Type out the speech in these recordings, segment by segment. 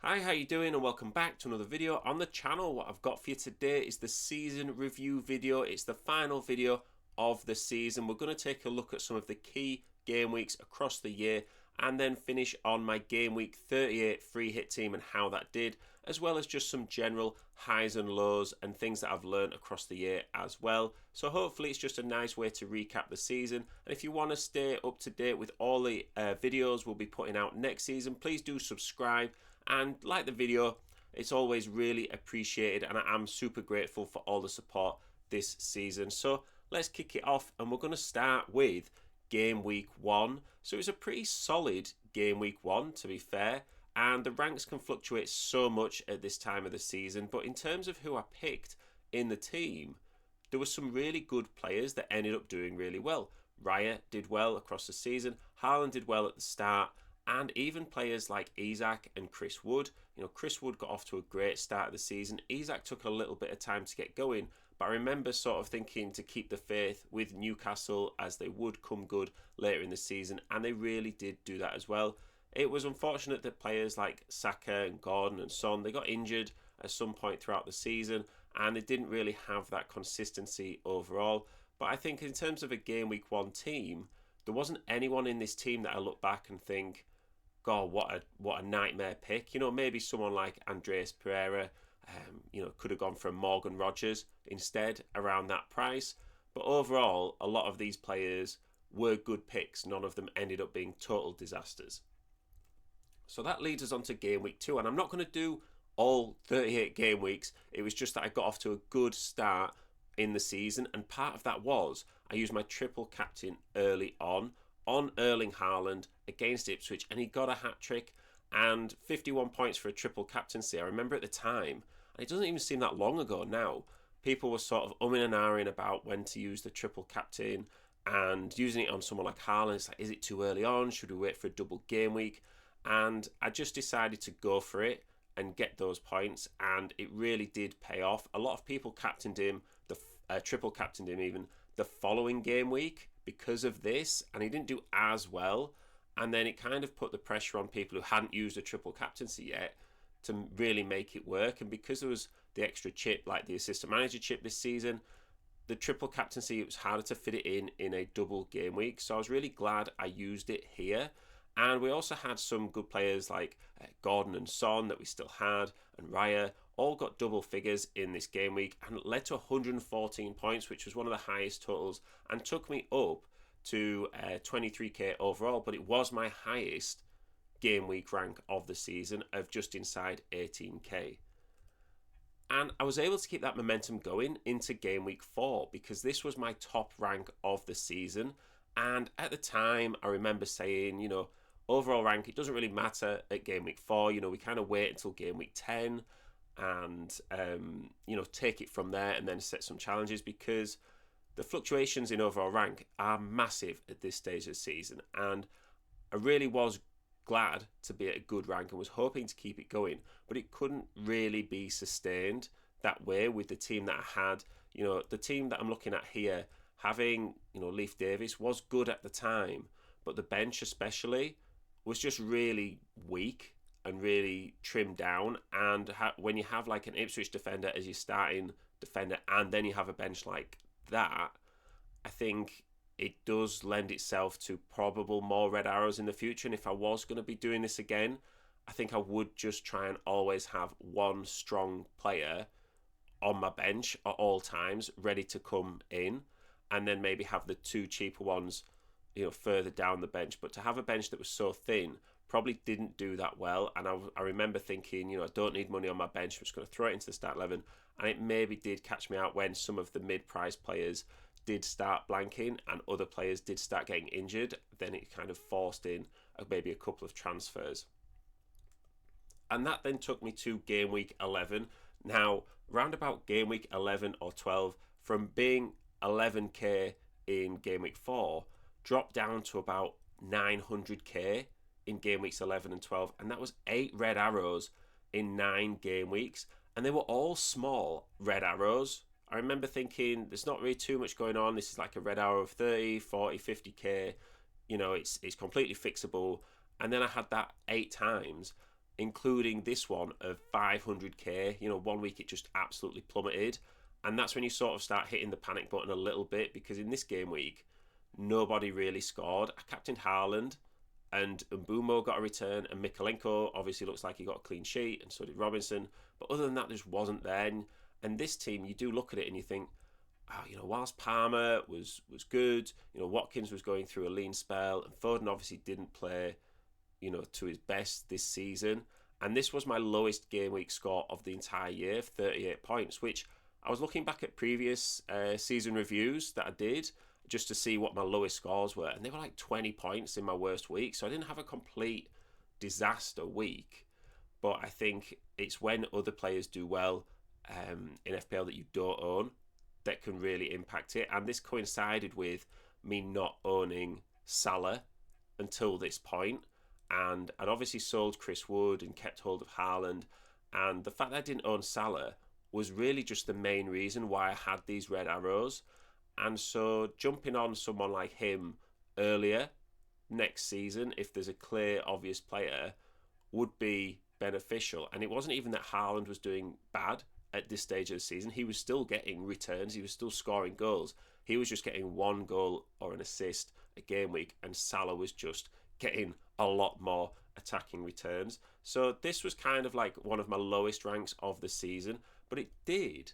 Hi, how you doing, and welcome back to another video on the channel. What I've got for you today is the season review video. It's the final video of the season. We're going to take a look at some of the key game weeks across the year and then finish on my game week 38 free hit team and how that did, as well as just some general highs and lows and things that I've learned across the year as well. So hopefully it's just a nice way to recap the season, and if you want to stay up to date with all the videos we'll be putting out next season, please do subscribe and like the video. It's always really appreciated, and I'm super grateful for all the support this season. So let's kick it off, and we're going to start with game week 1. So it was a pretty solid game week 1, to be fair, and the ranks can fluctuate so much at this time of the season, but in terms of who I picked in the team, there were some really good players that ended up doing really well. Raya did well across the season, Haaland did well at the start, and even players like Isak and Chris Wood. Chris Wood got off to a great start of the season. Isak took a little bit of time to get going, but I remember sort of thinking to keep the faith with Newcastle as they would come good later in the season, and they really did do that as well. It was unfortunate that players like Saka and Gordon and Son, they got injured at some point throughout the season, and they didn't really have that consistency overall. But I think in terms of a game week 1 team, there wasn't anyone in this team that I look back and think, God, what a nightmare pick. Maybe someone like Andreas Pereira, could have gone for Morgan Rogers instead around that price. But overall, a lot of these players were good picks. None of them ended up being total disasters. So that leads us on to game week 2. And I'm not going to do all 38 game weeks. It was just that I got off to a good start in the season. And part of that was I used my triple captain early on Erling Haaland against Ipswich, and he got a hat-trick and 51 points for a triple captaincy. I remember at the time, and it doesn't even seem that long ago now, people were sort of umming and ahhing about when to use the triple captain and using it on someone like Haaland. It's like, is it too early on? Should we wait for a double game week? And I just decided to go for it and get those points, and it really did pay off. A lot of people captained him, triple captained him even, the following game week because of this, and he didn't do as well, and then it kind of put the pressure on people who hadn't used a triple captaincy yet to really make it work. And because there was the extra chip, like the assistant manager chip this season, the triple captaincy, it was harder to fit it in a double game week. So I was really glad I used it here. And we also had some good players like Gordon and Son that we still had, and Raya, all got double figures in this game week, and it led to 114 points, which was one of the highest totals, and took me up to 23k overall. But it was my highest game week rank of the season of just inside 18k. And I was able to keep that momentum going into game week 4 because this was my top rank of the season. And at the time, I remember saying, overall rank, it doesn't really matter at game week 4. We kind of wait until game week 10 and, take it from there and then set some challenges, because the fluctuations in overall rank are massive at this stage of the season. And I really was glad to be at a good rank and was hoping to keep it going, but it couldn't really be sustained that way with the team that I had. The team that I'm looking at here, having, Leif Davis was good at the time, but the bench especially was just really weak and really trimmed down. And when you have like an Ipswich defender as your starting defender, and then you have a bench like that, I think it does lend itself to probable more red arrows in the future. And if I was going to be doing this again, I think I would just try and always have one strong player on my bench at all times, ready to come in, and then maybe have the two cheaper ones, further down the bench. But to have a bench that was so thin probably didn't do that well. And I remember thinking, I don't need money on my bench, I'm just going to throw it into the start 11. And it maybe did catch me out when some of the mid-price players did start blanking and other players did start getting injured. Then it kind of forced in maybe a couple of transfers. And that then took me to game week 11. Now, round about game week 11 or 12, from being 11k in game week 4, dropped down to about 900k in game weeks 11 and 12, and that was 8 red arrows in 9 game weeks, and they were all small red arrows. I remember thinking, there's not really too much going on, this is like a red arrow of 30, 40, 50k, it's completely fixable. And then I had that 8 times including this one of 500k. You know, 1 week it just absolutely plummeted. And that's when you sort of start hitting the panic button a little bit, because in this game week, nobody really scored. I captained Haaland, and Mbumo got a return, and Mikolenko obviously looks like he got a clean sheet, and so did Robinson. But other than that, just wasn't there. And this team, you do look at it and you think, oh, you know, whilst Palmer was good, you know, Watkins was going through a lean spell, and Foden obviously didn't play, you know, to his best this season. And this was my lowest game week score of the entire year, 38 points, which I was looking back at previous season reviews that I did just to see what my lowest scores were, and they were like 20 points in my worst week. So I didn't have a complete disaster week, but I think it's when other players do well in FPL that you don't own that can really impact it. And this coincided with me not owning Salah until this point, and I'd obviously sold Chris Wood and kept hold of Haaland, and the fact that I didn't own Salah was really just the main reason why I had these red arrows. And so jumping on someone like him earlier next season, if there's a clear, obvious player, would be beneficial. And it wasn't even that Haaland was doing bad at this stage of the season. He was still getting returns. He was still scoring goals. He was just getting one goal or an assist a game week, and Salah was just getting a lot more attacking returns. So this was kind of like one of my lowest ranks of the season, but it did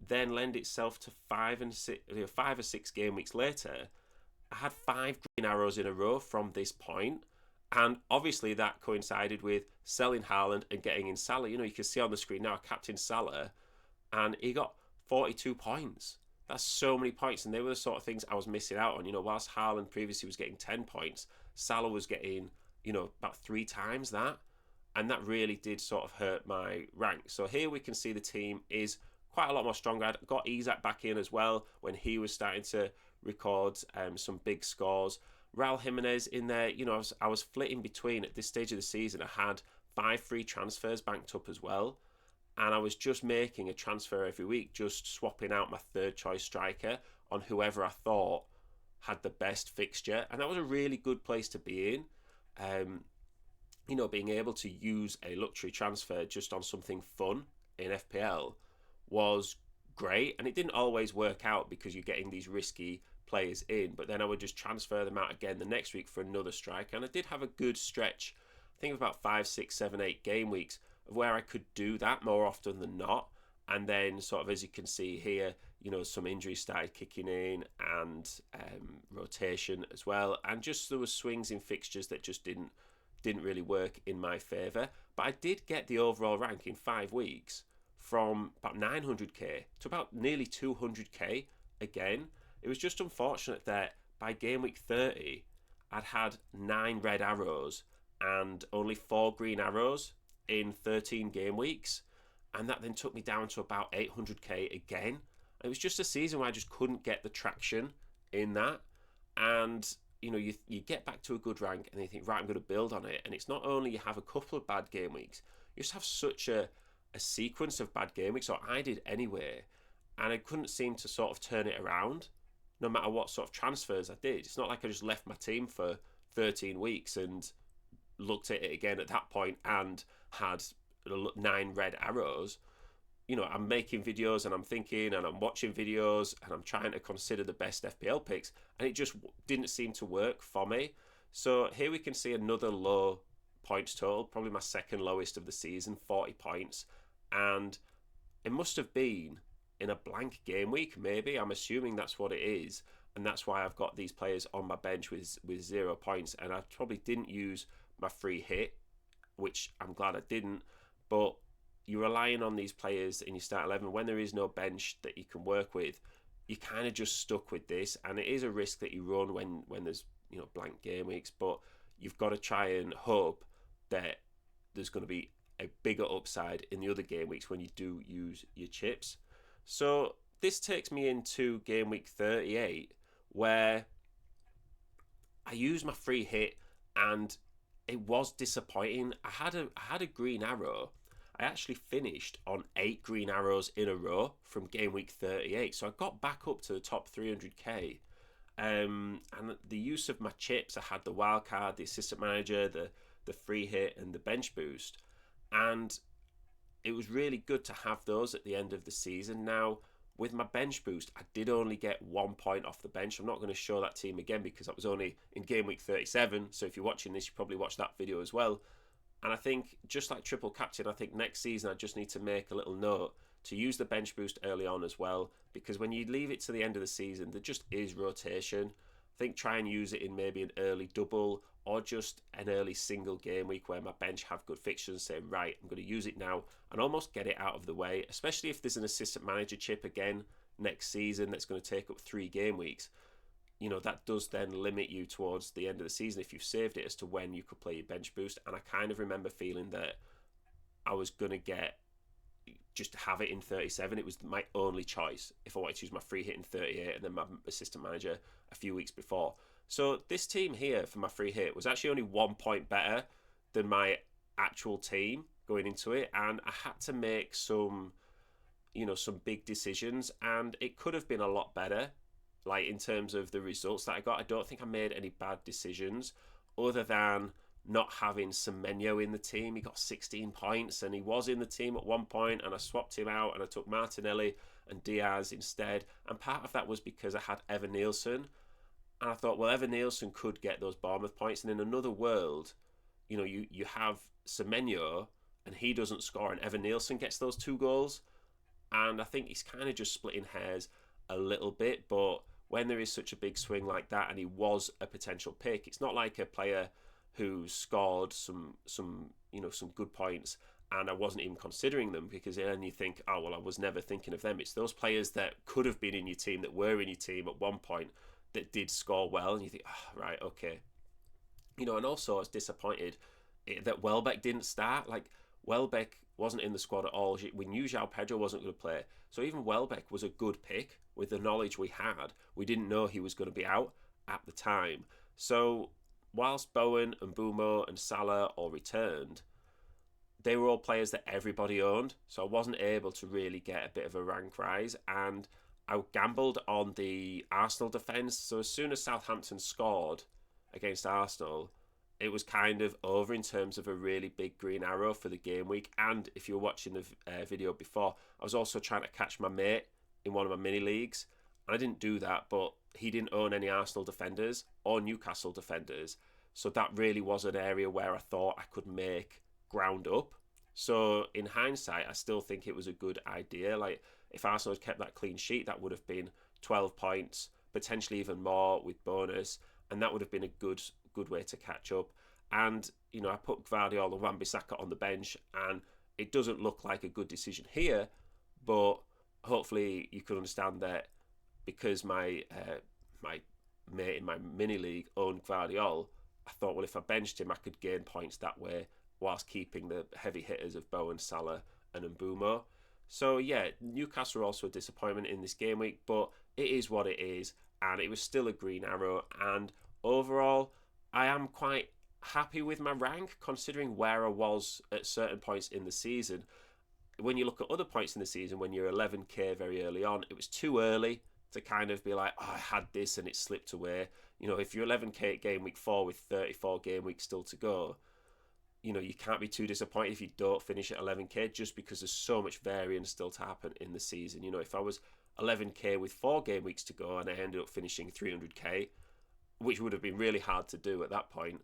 then lend itself to 5 or 6 game weeks later. I had 5 green arrows in a row from this point, and obviously that coincided with selling Haaland and getting in Salah. You know, you can see on the screen now, Captain Salah, and he got 42 points. That's so many points, and they were the sort of things I was missing out on. You know, whilst Haaland previously was getting 10 points, Salah was getting, you know, about 3 times that, and that really did sort of hurt my rank. So here we can see the team is quite a lot more stronger. I got Isak back in as well when he was starting to record some big scores. Raul Jimenez in there. You know, I was flitting between at this stage of the season. I had 5 free transfers banked up as well, and I was just making a transfer every week, just swapping out my third choice striker on whoever I thought had the best fixture, and that was a really good place to be in. You know, being able to use a luxury transfer just on something fun in FPL was great, and it didn't always work out because you're getting these risky players in, but then I would just transfer them out again the next week for another striker. And I did have a good stretch, I think about 5, 6, 7, 8 game weeks of where I could do that more often than not. And then sort of, as you can see here, you know, some injuries started kicking in, and rotation as well, and just there was swings in fixtures that just didn't really work in my favour. But I did get the overall rank in 5 weeks from about 900k to about nearly 200k again. It was just unfortunate that by game week 30 I'd had 9 red arrows and only 4 green arrows in 13 game weeks, and that then took me down to about 800k again. It was just a season where I just couldn't get the traction in that. And you know, you get back to a good rank and you think, right, I'm going to build on it. And it's not only you have a couple of bad game weeks, you just have such a sequence of bad game weeks, or I did anyway, and I couldn't seem to sort of turn it around no matter what sort of transfers I did. It's not like I just left my team for 13 weeks and looked at it again at that point and had 9 red arrows. You know, I'm making videos and I'm thinking and I'm watching videos and I'm trying to consider the best FPL picks, and it just didn't seem to work for me. So here we can see another low points total, probably my second lowest of the season, 40 points. And it must have been in a blank game week, maybe. I'm assuming that's what it is, and that's why I've got these players on my bench with 0 points. And I probably didn't use my free hit, which I'm glad I didn't. But you're relying on these players in your start 11 when there is no bench that you can work with. You're kind of just stuck with this, and it is a risk that you run when there's, you know, blank game weeks. But you've got to try and hope that there's going to be a bigger upside in the other game weeks when you do use your chips. So this takes me into game week 38, where I used my free hit and it was disappointing. I had a green arrow. I actually finished on 8 green arrows in a row from game week 38. So I got back up to the top 300k. And the use of my chips, I had the wild card, the assistant manager, the free hit, and the bench boost. And it was really good to have those at the end of the season. Now, with my bench boost, I did only get 1 point off the bench. I'm not going to show that team again because that was only in game week 37. So if you're watching this, you probably watched that video as well. And I think, just like triple captain, I think next season I just need to make a little note to use the bench boost early on as well, because when you leave it to the end of the season, there just is rotation. I think try and use it in maybe an early double or just an early single game week where my bench have good fixtures, say, right, I'm going to use it now and almost get it out of the way, especially if there's an assistant manager chip again next season that's going to take up 3 game weeks. That does then limit you towards the end of the season if you've saved it as to when you could play your bench boost. And I kind of remember feeling that I was going to just have it in 37. It was my only choice if I wanted to use my free hit in 38 and then my assistant manager a few weeks before. So this team here for my free hit was actually only 1 point better than my actual team going into it. And I had to make some big decisions, and it could have been a lot better. Like in terms of the results that I got, I don't think I made any bad decisions other than not having Semenyo in the team. He got 16 points and he was in the team at one point, and I swapped him out and I took Martinelli and Diaz instead. And part of that was because I had Evan Nielsen, and I thought, well, Evan Nielsen could get those Bournemouth points. And in another world, you have Semenyo and he doesn't score, and Evan Nielsen gets those 2 goals. And I think he's kind of just splitting hairs a little bit, but when there is such a big swing like that, and he was a potential pick, it's not like a player who scored some good points and I wasn't even considering them, because then you think, oh well, I was never thinking of them. It's those players that could have been in your team, that were in your team at one point, that did score well, and you think, oh, right, okay. And also I was disappointed that Welbeck didn't start. Like, Welbeck wasn't in the squad at all. We knew João Pedro wasn't going to play. So even Welbeck was a good pick with the knowledge we had. We didn't know he was going to be out at the time. So whilst Bowen and Bumo and Salah all returned, they were all players that everybody owned. So I wasn't able to really get a bit of a rank rise. And I gambled on the Arsenal defence. So as soon as Southampton scored against Arsenal, it was kind of over in terms of a really big green arrow for the game week. And if you were watching the video before, I was also trying to catch my mate in one of my mini leagues. And I didn't do that, but he didn't own any Arsenal defenders or Newcastle defenders. So that really was an area where I thought I could make ground up. So in hindsight, I still think it was a good idea. Like, if Arsenal had kept that clean sheet, that would have been 12 points, potentially even more with bonus. And that would have been a good way to catch up. And I put Gvardiol and Wan-Bissaka on the bench, and it doesn't look like a good decision here, but hopefully you can understand that because my mate in my mini league owned Gvardiol, I thought, well, if I benched him, I could gain points that way whilst keeping the heavy hitters of Bowen, Salah and Mbumo. So yeah, Newcastle are also a disappointment in this game week, but it is what it is, and it was still a green arrow. And overall, I am quite happy with my rank considering where I was at certain points in the season. When you look at other points in the season, when you're 11k very early on, it was too early to kind of be like, oh, I had this and it slipped away. If you're 11k at game week 4 with 34 game weeks still to go, you can't be too disappointed if you don't finish at 11k, just because there's so much variance still to happen in the season. If I was 11k with 4 game weeks to go and I ended up finishing 300k, which would have been really hard to do at that point,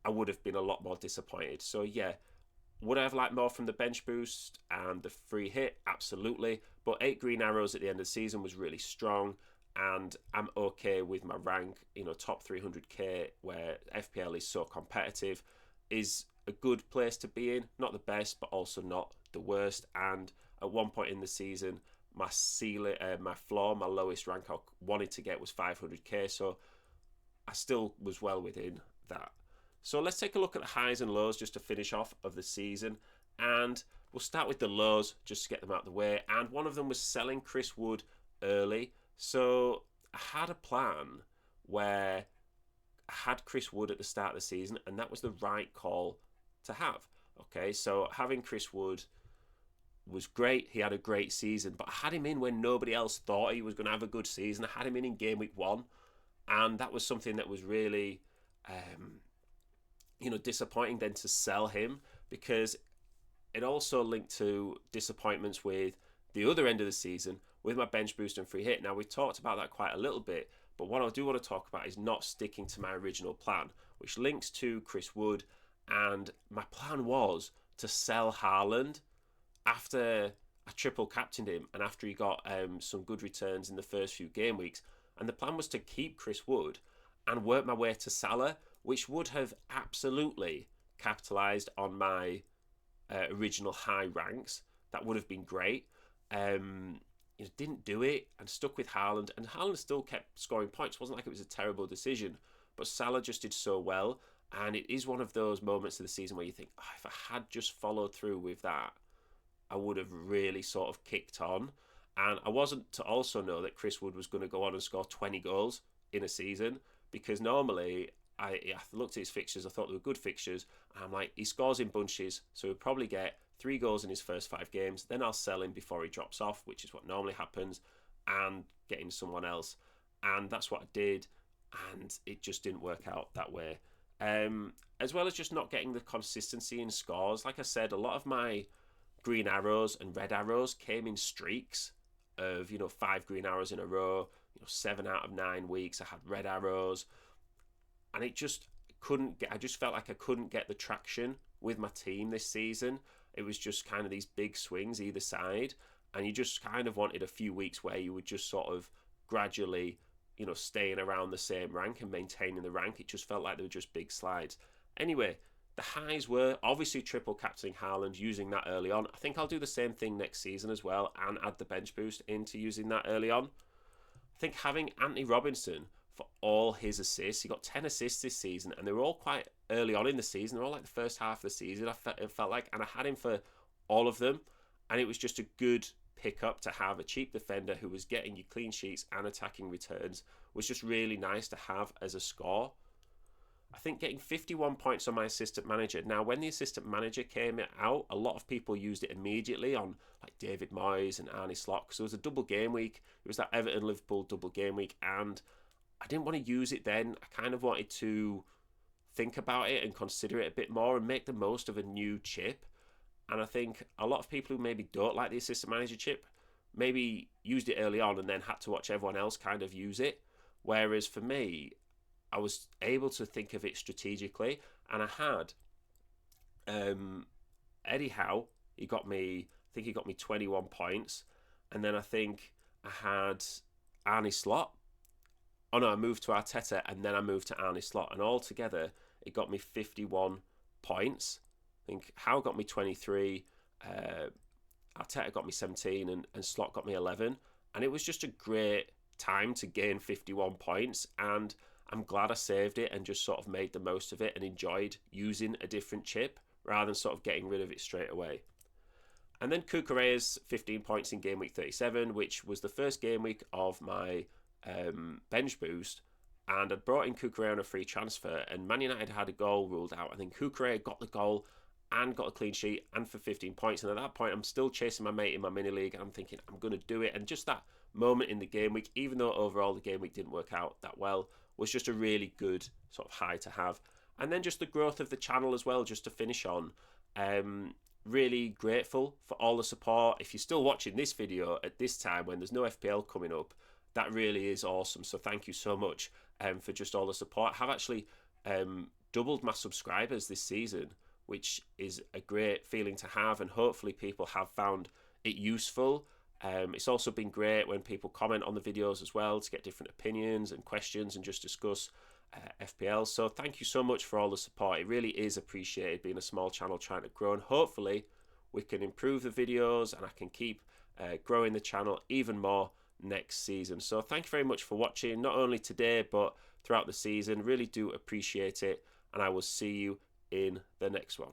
I would have been a lot more disappointed. So yeah, would I have liked more from the bench boost and the free hit? Absolutely. But 8 green arrows at the end of the season was really strong, and I'm okay with my rank. Top 300k, where FPL is so competitive, is a good place to be in. Not the best, but also not the worst. And at one point in the season, my ceiling, my floor, my lowest rank I wanted to get was 500k. So I still was well within that. So let's take a look at the highs and lows just to finish off of the season. And we'll start with the lows just to get them out of the way. And one of them was selling Chris Wood early. So I had a plan where I had Chris Wood at the start of the season, and that was the right call to have. Okay, so having Chris Wood was great. He had a great season, but I had him in when nobody else thought he was going to have a good season. I had him in game week 1, and that was something that was really disappointing then to sell him, because it also linked to disappointments with the other end of the season with my bench boost and free hit. Now, we've talked about that quite a little bit, but what I do want to talk about is not sticking to my original plan, which links to Chris Wood. And my plan was to sell Haaland after I triple captained him and after he got some good returns in the first few game weeks. And the plan was to keep Chris Wood and work my way to Salah, which would have absolutely capitalised on my original high ranks. That would have been great. Didn't do it and stuck with Haaland, and Haaland still kept scoring points. It wasn't like it was a terrible decision, but Salah just did so well, and it is one of those moments of the season where you think, oh, if I had just followed through with that, I would have really sort of kicked on. And I wasn't to also know that Chris Wood was going to go on and score 20 goals in a season, because normally I looked at his fixtures, I thought they were good fixtures, and I'm like, he scores in bunches, so he'll probably get 3 goals in his first 5 games, then I'll sell him before he drops off, which is what normally happens, and get in someone else. And that's what I did, and it just didn't work out that way. As well as just not getting the consistency in scores. Like I said, a lot of my green arrows and red arrows came in streaks of 5 green arrows in a row. 7 out of 9 weeks I had red arrows, and it just I just felt like I couldn't get the traction with my team this season. It was just kind of these big swings either side, and you just kind of wanted a few weeks where you would just sort of gradually staying around the same rank and maintaining the rank. It just felt like they were just big slides. Anyway, the highs were obviously triple captaining Haaland, using that early on. I think I'll do the same thing next season as well and add the bench boost into using that early on. I think having Anthony Robinson for all his assists, he got 10 assists this season, and they were all quite early on in the season. They're all like the first half of the season, it felt like, and I had him for all of them, and it was just a good pickup to have a cheap defender who was getting you clean sheets and attacking returns. Was just really nice to have as a score. I think getting 51 points on my assistant manager. Now, when the assistant manager came out, a lot of people used it immediately on like David Moyes and Arne Slot, because it was a double game week. It was that Everton-Liverpool double game week, and I didn't want to use it then. I kind of wanted to think about it and consider it a bit more and make the most of a new chip. And I think a lot of people who maybe don't like the assistant manager chip maybe used it early on and then had to watch everyone else kind of use it. Whereas for me, I was able to think of it strategically, and I had Eddie Howe. I think he got me 21 points, and then I think I had Arne Slot. Oh no, I moved to Arteta, and then I moved to Arne Slot, and altogether it got me 51 points. I think Howe got me 23, Arteta got me 17, and Slot got me 11, and it was just a great time to gain 51 points, and I'm glad I saved it and just sort of made the most of it and enjoyed using a different chip rather than sort of getting rid of it straight away. And then Cucurella's 15 points in game week 37, which was the first game week of my bench boost, and I'd brought in Cucurella on a free transfer, and Man United had a goal ruled out. I think Cucurella got the goal and got a clean sheet and for 15 points, and at that point I'm still chasing my mate in my mini league, and I'm thinking I'm going to do it. And just that moment in the game week, even though overall the game week didn't work out that well, was just a really good sort of high to have. And then just the growth of the channel as well, just to finish on. Really grateful for all the support. If you're still watching this video at this time when there's no FPL coming up, that really is awesome. So thank you so much for just all the support. I have actually doubled my subscribers this season, which is a great feeling to have, and hopefully people have found it useful. It's also been great when people comment on the videos as well to get different opinions and questions and just discuss FPL. So thank you so much for all the support. It really is appreciated, being a small channel trying to grow, and hopefully we can improve the videos and I can keep growing the channel even more next season. So thank you very much for watching, not only today but throughout the season. Really do appreciate it, and I will see you in the next one.